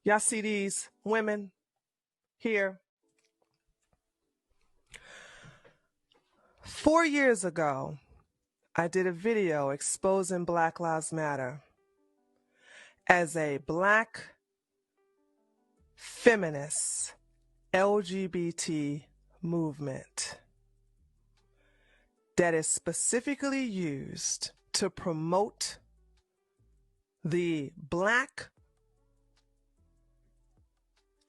Y'all see these women here? 4 years ago, I did a video exposing Black Lives Matter as a Black feminist LGBT movement that is specifically used to promote the Black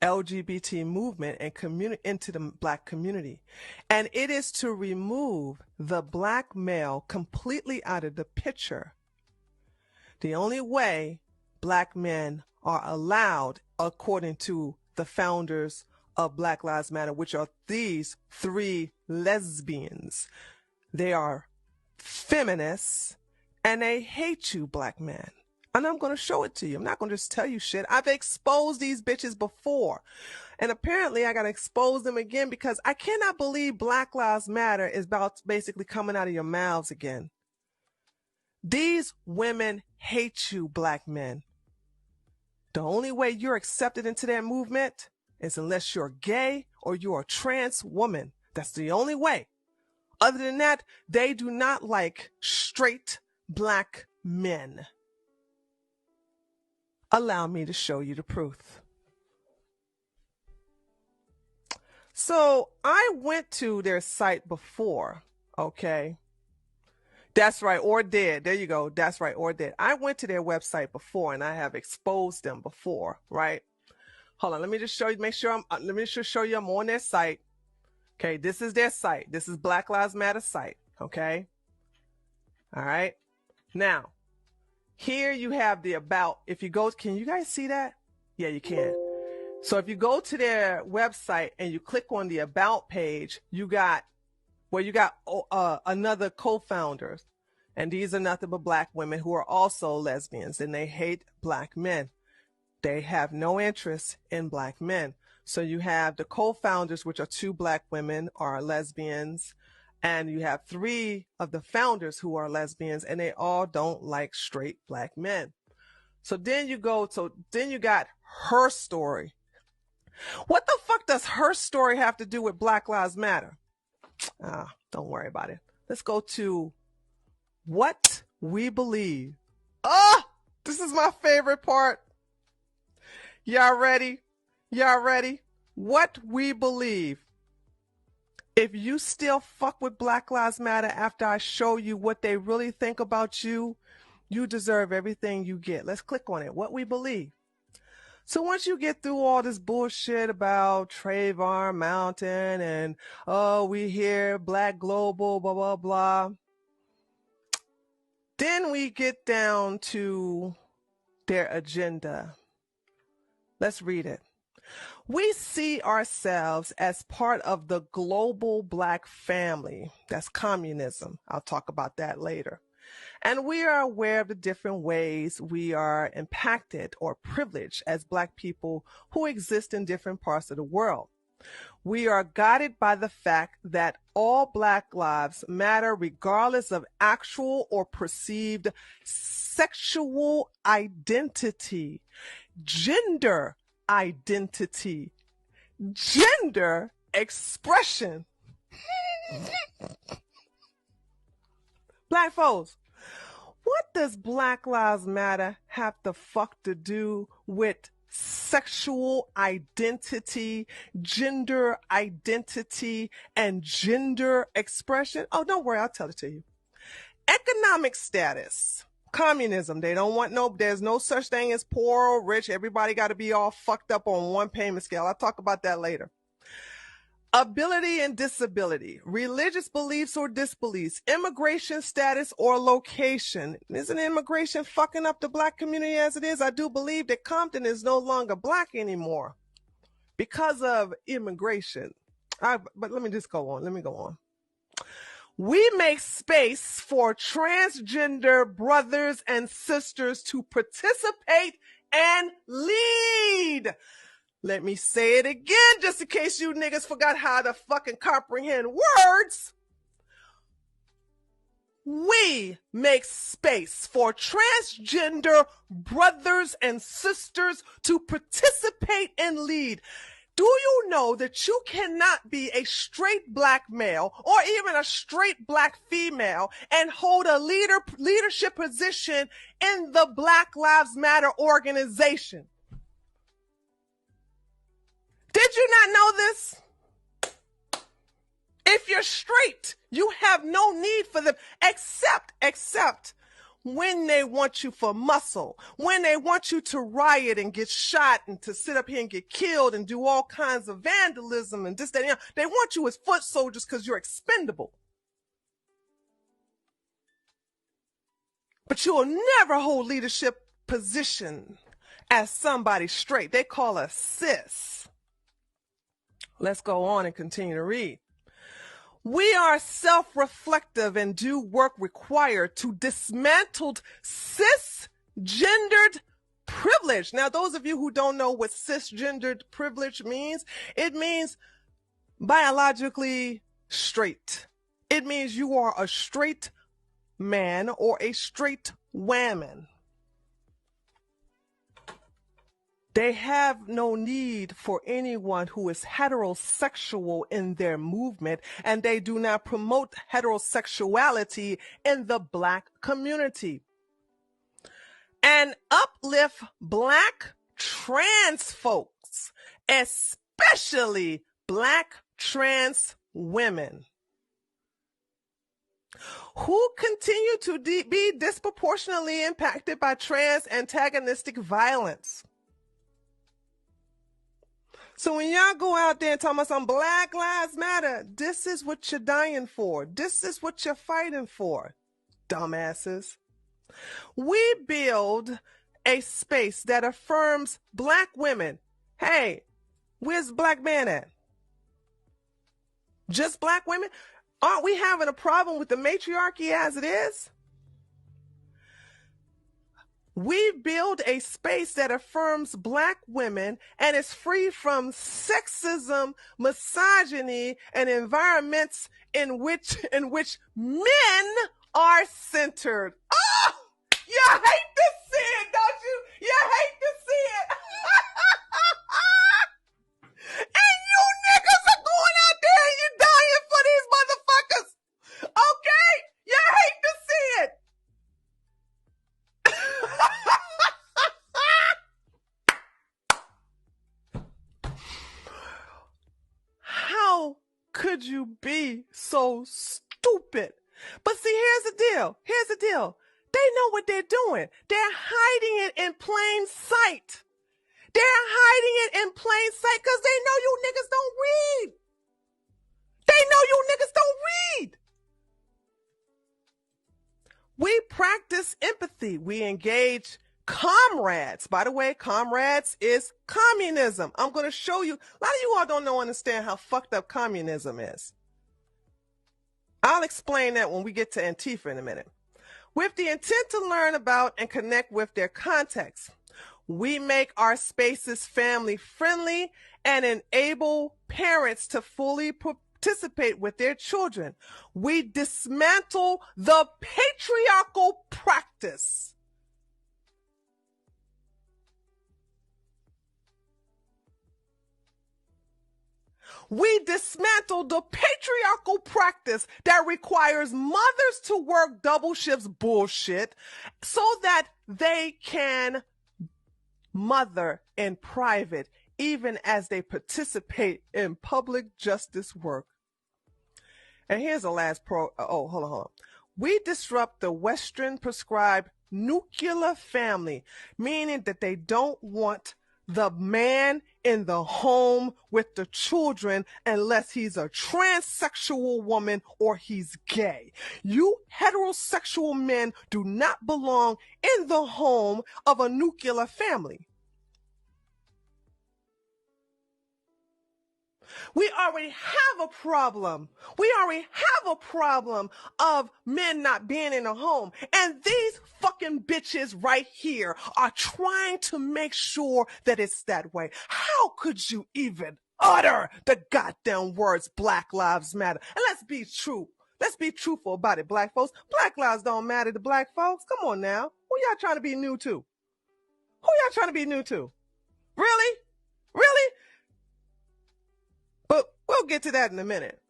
LGBT movement and into the Black community. And it is to remove the Black male completely out of the picture. The only way Black men are allowed, according to the founders of Black Lives Matter, which are these 3 lesbians. They are feminists and they hate you, Black men. And I'm going to show it to you. I'm not going to just tell you shit. I've exposed these bitches before. And apparently I got to expose them again because I cannot believe Black Lives Matter is about basically coming out of your mouths again. These women hate you, Black men. The only way you're accepted into their movement is unless you're gay or you're a trans woman. That's the only way. Other than that, they do not like straight Black men. Allow me to show you the proof. So I went to their site before, okay? That's right, or did. There you go. That's right, or did. I went to their website before and I have exposed them before, right? Hold on, let me just show you, let me just show you I'm on their site. Okay, this is their site. This is Black Lives Matter site, okay? All right. Now, here you have the about. If you go, can you guys see that? Yeah, you can. So if you go to their website and you click on the about page, you got another co-founders. And these are nothing but Black women who are also lesbians, and they hate Black men. They have no interest in Black men. So you have the co-founders, which are 2 Black women, are lesbians. And you have 3 of the founders who are lesbians, and they all don't like straight Black men. So then you got her story. What the fuck does her story have to do with Black Lives Matter? Don't worry about it. Let's go to what we believe. This is my favorite part. Y'all ready? Y'all ready? What we believe. If you still fuck with Black Lives Matter after I show you what they really think about you, you deserve everything you get. Let's click on it. What we believe. So once you get through all this bullshit about Trayvon Mountain and, we hear Black Global, blah, blah, blah. Then we get down to their agenda. Let's read it. We see ourselves as part of the global Black family. That's communism. I'll talk about that later. And we are aware of the different ways we are impacted or privileged as Black people who exist in different parts of the world. We are guided by the fact that all Black lives matter regardless of actual or perceived sexual identity, gender identity, gender expression. Black folks, what does Black Lives Matter have the fuck to do with sexual identity, gender identity, and gender expression? Oh, don't worry, I'll tell it to you. Economic status. Communism. They don't want there's no such thing as poor or rich. Everybody got to be all fucked up on one payment scale. I'll talk about that later. Ability and disability, religious beliefs or disbeliefs, immigration status or location. Isn't immigration fucking up the Black community as it is? I do believe that Compton is no longer Black anymore because of immigration. But let me just go on. Let me go on. We make space for transgender brothers and sisters to participate and lead. Let me say it again, just in case you niggas forgot how to fucking comprehend words. we make space for transgender brothers and sisters to participate and lead. Do you know that you cannot be a straight black male or even a straight black female and hold a leadership position in the Black Lives Matter organization? Did you not know this? If you're straight, you have no need for them except when they want you for muscle, when they want you to riot and get shot and to sit up here and get killed and do all kinds of vandalism and this, that, and that. They want you as foot soldiers because you're expendable. But you will never hold leadership position as somebody straight. They call us cis. Let's go on and continue to read. We are self-reflective and do work required to dismantle cisgendered privilege. Now, those of you who don't know what cisgendered privilege means, it means biologically straight. It means you are a straight man or a straight woman. They have no need for anyone who is heterosexual in their movement, and they do not promote heterosexuality in the Black community. And uplift Black trans folks, especially Black trans women, who continue to be disproportionately impacted by trans antagonistic violence. So when y'all go out there and talk about some Black Lives Matter, this is what you're dying for. This is what you're fighting for, dumbasses. We build a space that affirms Black women. Hey, where's the Black man at? Just Black women? Aren't we having a problem with the matriarchy as it is? We build a space that affirms Black women and is free from sexism, misogyny, and environments in which men are centered. Oh, you hate to see it, don't you? You hate to see it. And you niggas are going out there and you're dying for these motherfuckers. Okay? You hate to see it. How could you be so stupid? But see, here's the deal. Here's the deal. They know what they're doing. They're hiding it in plain sight. They're hiding it in plain sight because they know you niggas don't read. They know you niggas don't read. We practice empathy. We engage comrades. By the way, comrades is communism. I'm going to show you. A lot of you all don't understand how fucked up communism is. I'll explain that when we get to Antifa in a minute. With the intent to learn about and connect with their context, we make our spaces family friendly and enable parents to fully participate with their children. We dismantle the patriarchal practice. We dismantle the patriarchal practice that requires mothers to work double shifts bullshit so that they can mother in private, even as they participate in public justice work. And here's the last hold on. We disrupt the Western prescribed nuclear family, meaning that they don't want the man in the home with the children unless he's a transsexual woman or he's gay. You heterosexual men do not belong in the home of a nuclear family. We already have a problem. We already have a problem of men not being in a home. And these fucking bitches right here are trying to make sure that it's that way. How could you even utter the goddamn words Black Lives Matter? And let's be true. Let's be truthful about it, black folks. Black lives don't matter to black folks. Come on now. Who y'all trying to be new to? Who y'all trying to be new to? Really? Really? But we'll get to that in a minute.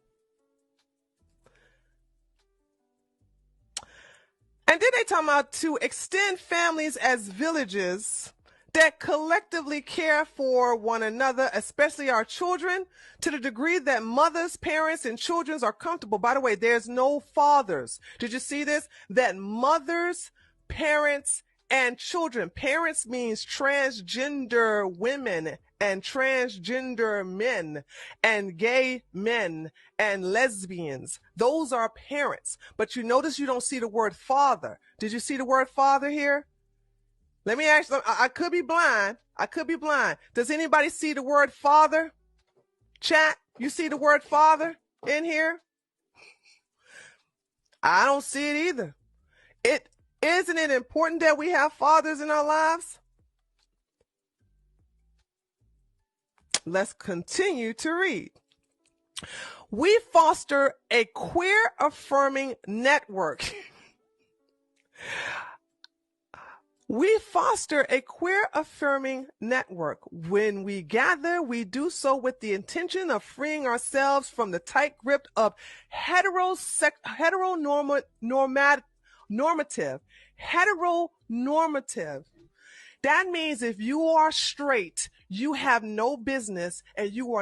And then they talk about to extend families as villages that collectively care for one another, especially our children, to the degree that mothers, parents, and children are comfortable. By the way, there's no fathers. Did you see this? That mothers, parents, and children. Parents means transgender women and transgender men and gay men and lesbians. Those are parents. But you notice you don't see the word father. Did you see the word father here? Let me ask you, I could be blind. I could be blind. Does anybody see the word father? Chat, you see the word father in here? I don't see it either. Isn't it important that we have fathers in our lives? Let's continue to read. We foster a queer affirming network. We foster a queer affirming network. When we gather, we do so with the intention of freeing ourselves from the tight grip of heteronormative. That means if you are straight, you have no business, and you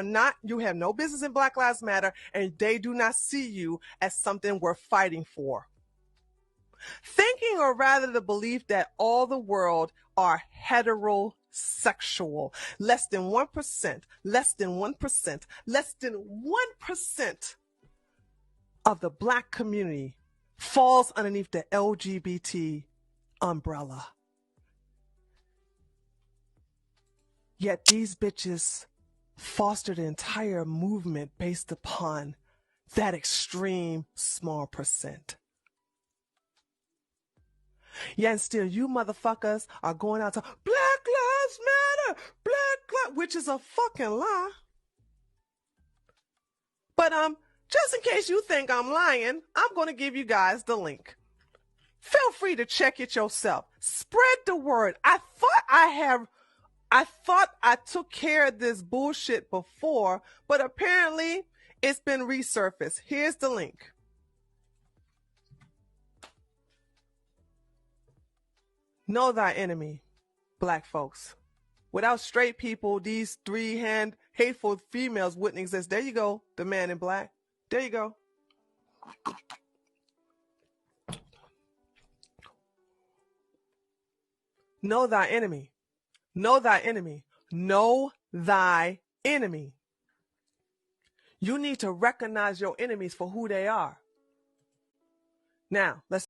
have no business in Black Lives Matter, and they do not see you as something worth fighting for. Thinking, or rather the belief, that all the world are heterosexual. Less than 1% of the Black community falls underneath the LGBT umbrella. Yet these bitches foster the entire movement based upon that extreme small percent. Yeah, and still you motherfuckers are going out to Black Lives Matter, which is a fucking lie. But just in case you think I'm lying, I'm going to give you guys the link. Feel free to check it yourself. Spread the word. I thought I took care of this bullshit before, but apparently it's been resurfaced. Here's the link. Know thy enemy, Black folks. Without straight people, these three-hand hateful females wouldn't exist. There you go, the man in black. There you go. Know thy enemy. Know thy enemy. Know thy enemy. You need to recognize your enemies for who they are. Now, let's